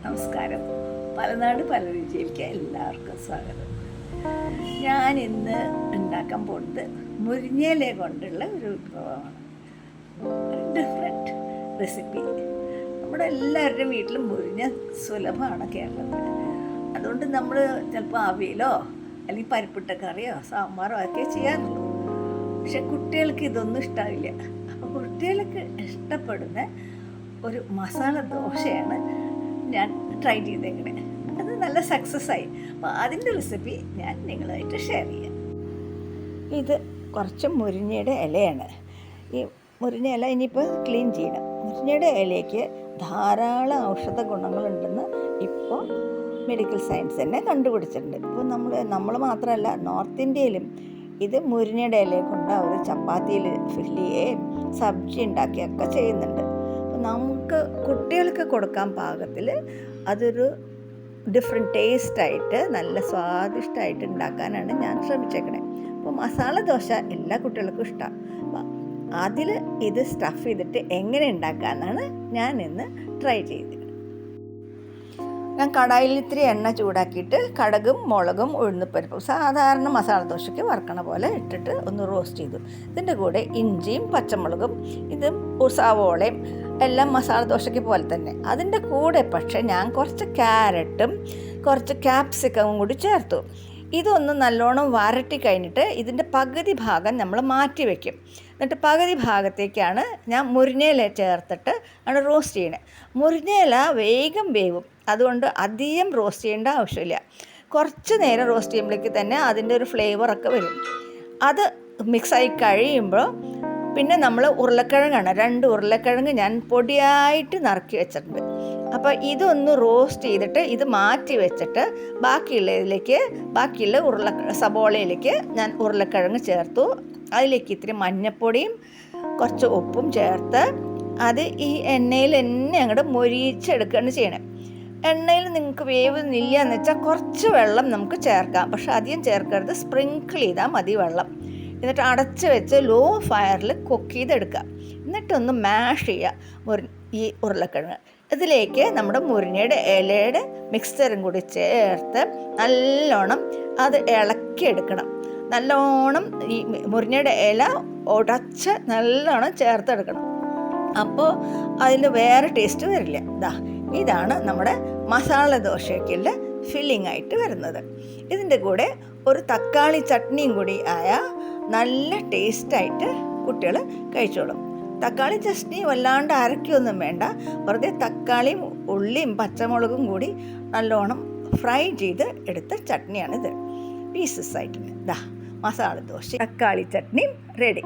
നമസ്കാരം. പലനാട് പല രുചിയിലേക്ക് എല്ലാവർക്കും സ്വാഗതം. ഞാൻ ഇന്ന് ഉണ്ടാക്കാൻ പോകുന്നത് മുരിങ്ങയില കൊണ്ടുള്ള ഒരു വിഭവമാണ്. Different recipe. നമ്മുടെ എല്ലാവരുടെയും വീട്ടിലും മുരിങ്ങ സുലഭമാണ് കേരളത്തിൽ. അതുകൊണ്ട് നമ്മൾ ചിലപ്പോൾ അവിയലോ അല്ലെങ്കിൽ പരിപ്പിട്ട കറിയോ സാമ്പാറോ ഒക്കെ ചെയ്യാറുള്ളൂ. പക്ഷെ കുട്ടികൾക്ക് ഇതൊന്നും ഇഷ്ടമില്ല. അപ്പോൾ കുട്ടികൾക്ക് ഇഷ്ടപ്പെടുന്ന ഒരു മസാല ദോശയാണ് ഞാൻ ട്രൈ ചെയ്തേക്കണേ. അത് നല്ല സക്സസ് ആയി. അപ്പോൾ അതിൻ്റെ റെസിപ്പി ഞാൻ നിങ്ങളുമായിട്ട് ഷെയർ ചെയ്യാം. ഇത് കുറച്ച് മുരിങ്ങയുടെ ഇലയാണ്. ഈ മുരിങ്ങ ഇല ഇനിയിപ്പോൾ ക്ലീൻ ചെയ്യണം. മുരിങ്ങയുടെ ഇലയ്ക്ക് ധാരാളം ഔഷധ ഗുണങ്ങളുണ്ടെന്ന് ഇപ്പോൾ മെഡിക്കൽ സയൻസ് തന്നെ കണ്ടുപിടിച്ചിട്ടുണ്ട്. ഇപ്പോൾ നമ്മൾ മാത്രമല്ല, നോർത്ത് ഇന്ത്യയിലും ഇത് മുരിങ്ങയുടെ ഇല കൊണ്ട് അവർ ചപ്പാത്തിയിൽ ഫില്ല് ചെയ്യുകയും സബ്ജി ഉണ്ടാക്കിയൊക്കെ ചെയ്യുന്നുണ്ട്. അപ്പോൾ നമുക്ക് കുട്ടികൾക്ക് കൊടുക്കാൻ പാകത്തിൽ അതൊരു ഡിഫറെൻറ്റ് ടേസ്റ്റായിട്ട് നല്ല സ്വാദിഷ്ടമായിട്ട് ഉണ്ടാക്കാനാണ് ഞാൻ ശ്രമിച്ചേക്കണേ. അപ്പോൾ മസാല ദോശ എല്ലാ കുട്ടികൾക്കും ഇഷ്ടമാണ്. അപ്പോൾ അതിൽ ഇത് സ്റ്റഫ് ചെയ്തിട്ട് എങ്ങനെ ഉണ്ടാക്കാമെന്നാണ് ഞാൻ ഇന്ന് ട്രൈ ചെയ്തത്. ഞാൻ കടായിൽ ഇത്തിരി എണ്ണ ചൂടാക്കിയിട്ട് കടുകും മുളകും ഉഴുന്നുപരിപ്പും സാധാരണ മസാല ദോശയ്ക്ക് വറക്കണ പോലെ ഇട്ടിട്ട് ഒന്ന് റോസ്റ്റ് ചെയ്തു. ഇതിൻ്റെ കൂടെ ഇഞ്ചിയും പച്ചമുളകും ഇതും സവോളയും എല്ലാം മസാല ദോശയ്ക്ക് പോലെ തന്നെ. അതിൻ്റെ കൂടെ പക്ഷേ ഞാൻ കുറച്ച് ക്യാരറ്റും കുറച്ച് ക്യാപ്സിക്കവും കൂടി ചേർത്തു. ഇതൊന്ന് നല്ലോണം വരട്ടി കഴിഞ്ഞിട്ട് ഇതിൻ്റെ പകുതി ഭാഗം നമ്മൾ മാറ്റി വയ്ക്കും. എന്നിട്ട് പകുതി ഭാഗത്തേക്കാണ് ഞാൻ മുരിങ്ങയില ചേർത്തിട്ട് ആണ് റോസ്റ്റ് ചെയ്യണത്. മുരിങ്ങയില വേഗം വേവും, അതുകൊണ്ട് അധികം റോസ്റ്റ് ചെയ്യേണ്ട ആവശ്യമില്ല. കുറച്ച് നേരം റോസ്റ്റ് ചെയ്യുമ്പോഴേക്ക് തന്നെ അതിൻ്റെ ഒരു ഫ്ലേവറൊക്കെ വരും. അത് മിക്സായി കഴിയുമ്പോൾ പിന്നെ നമ്മൾ ഉരുളക്കിഴങ്ങാണ്, 2 ഉരുളക്കിഴങ്ങ് ഞാൻ പൊടിയായിട്ട് നറുക്കി വെച്ചിട്ടുണ്ട്. അപ്പോൾ ഇതൊന്ന് റോസ്റ്റ് ചെയ്തിട്ട് ഇത് മാറ്റി വെച്ചിട്ട് ബാക്കിയുള്ള സബോളയിലേക്ക് ഞാൻ ഉരുളക്കിഴങ്ങ് ചേർത്തു. അതിലേക്ക് ഇത്തിരി മഞ്ഞൾപ്പൊടിയും കുറച്ച് ഉപ്പും ചേർത്ത് അത് ഈ എണ്ണയിൽ തന്നെ അങ്ങോട്ട് മൊരിച്ചെടുക്കുകയാണ് ചെയ്യണേ. എണ്ണയിൽ നിങ്ങൾക്ക് വേവുന്നില്ല എന്ന് വെച്ചാൽ കുറച്ച് വെള്ളം നമുക്ക് ചേർക്കാം, പക്ഷെ അധികം ചേർക്കരുത്. സ്പ്രിങ്കിൾ ചെയ്താൽ മതി വെള്ളം. എന്നിട്ട് അടച്ച് വെച്ച് ലോ ഫയറിൽ കുക്ക് ചെയ്തെടുക്കുക. എന്നിട്ടൊന്ന് മാഷ് ചെയ്യുക ഈ ഉരുളക്കിഴങ്ങ്. ഇതിലേക്ക് നമ്മുടെ മുരിങ്ങയുടെ ഇലയുടെ മിക്സ്ചറും കൂടി ചേർത്ത് നല്ലോണം അത് ഇളക്കിയെടുക്കണം. നല്ലോണം ഈ മുരിങ്ങയുടെ ഇല ഉടച്ച് നല്ലോണം ചേർത്തെടുക്കണം. അപ്പോൾ അതിൽ വേറെ ടേസ്റ്റ് വരില്ല. ഇതാണ് നമ്മുടെ മസാല ദോശയ്ക്കുള്ള ഫില്ലിംഗ് ആയിട്ട് വരുന്നത്. ഇതിൻ്റെ കൂടെ ഒരു തക്കാളി ചട്നിയും കൂടി ആയാൽ നല്ല ടേസ്റ്റായിട്ട് കുട്ടികൾ കഴിച്ചോളും. തക്കാളി ചട്നി വല്ലാണ്ട് അരക്കൊന്നും വേണ്ട, വെറുതെ തക്കാളിയും ഉള്ളിയും പച്ചമുളകും കൂടി നല്ലോണം ഫ്രൈ ചെയ്ത് എടുത്ത ചട്നിയാണിത്. പീസസ് ആയിട്ട് മസാല ദോശ തക്കാളി ചട്നിയും റെഡി.